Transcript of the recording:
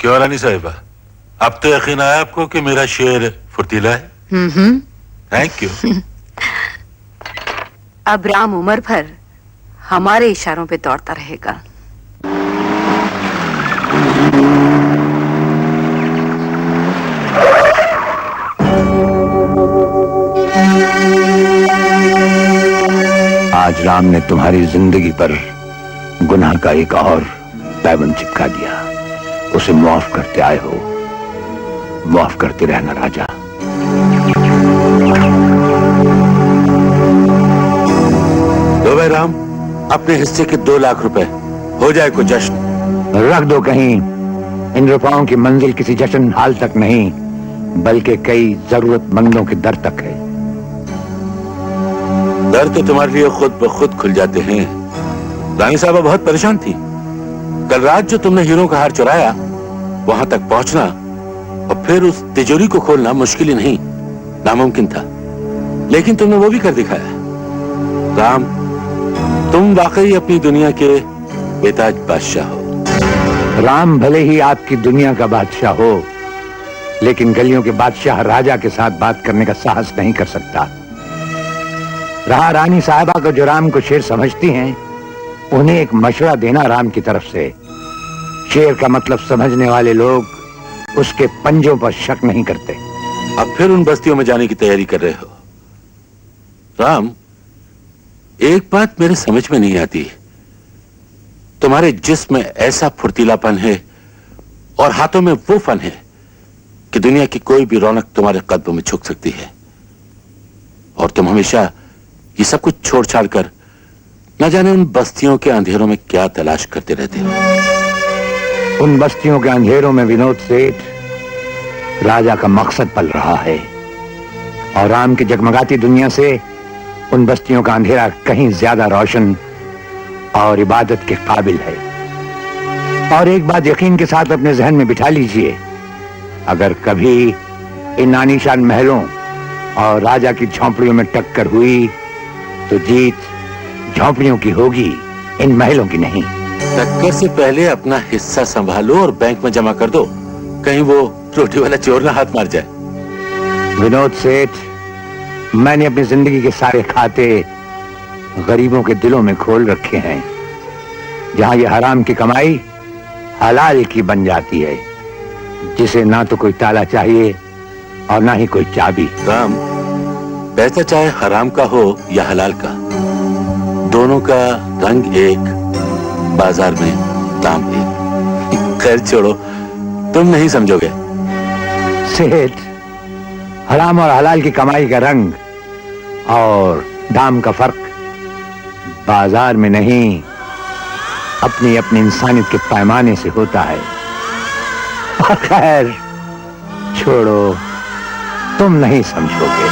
क्यों रानी साहिबा, अब तो यकीन आया आपको कि मेरा शेर फुर्तीला है। Thank you. अब राम उम्र भर हमारे इशारों पे दौड़ता रहेगा। आज राम ने तुम्हारी जिंदगी पर गुनाह का एक और पैबंद चिपका दिया। उसे माफ करते आए हो, माफ करते रहना राजा। लो भाई राम, अपने हिस्से के 2 लाख रुपए, हो जाए को जश्न। रख दो कहीं। इन रुपयों की मंजिल किसी जश्न हाल तक नहीं, बल्कि कई जरूरतमंदों के दर तक है। दर तो तुम्हारे लिए खुद ब खुद खुल जाते हैं। रानी साहबा बहुत परेशान थी। कल रात जो तुमने हीरो का हार चुराया, वहां तक पहुंचना और फिर उस तिजोरी को खोलना मुश्किल ही नहीं, नामुमकिन था। लेकिन तुमने वो भी कर दिखाया। राम, तुम वाकई अपनी दुनिया के बेताज बादशाह हो। राम भले ही आपकी दुनिया का बादशाह हो, लेकिन गलियों के बादशाह राजा के साथ बात करने का साहस नहीं कर सकता। रहा रानी साहिबा को, जो राम को शेर समझती हैं, उन्हें एक मशवरा देना राम की तरफ से। शेर का मतलब समझने वाले लोग उसके पंजों पर शक नहीं करते। अब फिर उन बस्तियों में जाने की तैयारी कर रहे हो। राम, एक बात मेरे समझ में नहीं आती। तुम्हारे जिस्म में ऐसा फुर्तीलापन है और हाथों में वो फन है कि दुनिया की कोई भी रौनक तुम्हारे कदमों में झुक सकती है, और तुम हमेशा ये सब कुछ छोड़ छाड़ कर न जाने उन बस्तियों के अंधेरों में क्या तलाश करते रहते हो। उन बस्तियों के अंधेरों में विनोद सेठ, राजा का मकसद पल रहा है, और राम की जगमगाती दुनिया से उन बस्तियों का अंधेरा कहीं ज्यादा रोशन और इबादत के काबिल है। और एक बात यकीन के साथ अपने जहन में बिठा लीजिए, अगर कभी इन आलीशान महलों और राजा की झोंपड़ियों में टक्कर हुई तो जीत झोंपड़ियों की होगी, इन महलों की नहीं। टक्कर से पहले अपना हिस्सा संभालो और बैंक में जमा कर दो, कहीं वो रोटी वाला चोर ना हाथ मार जाए। विनोद सेठ, मैंने अपनी जिंदगी के सारे खाते गरीबों के दिलों में खोल रखे हैं, जहां ये हराम की कमाई हलाल की बन जाती है, जिसे ना तो कोई ताला चाहिए और ना ही कोई चाबी। राम, पैसा चाहे हराम का हो या हलाल का, दोनों का रंग एक, बाजार में दाम एक। खैर छोड़ो, तुम नहीं समझोगे। सेठ, हराम और हलाल की कमाई का रंग और दाम का फर्क बाजार में नहीं, अपनी अपनी इंसानियत के पैमाने से होता है। खैर छोड़ो, तुम नहीं समझोगे।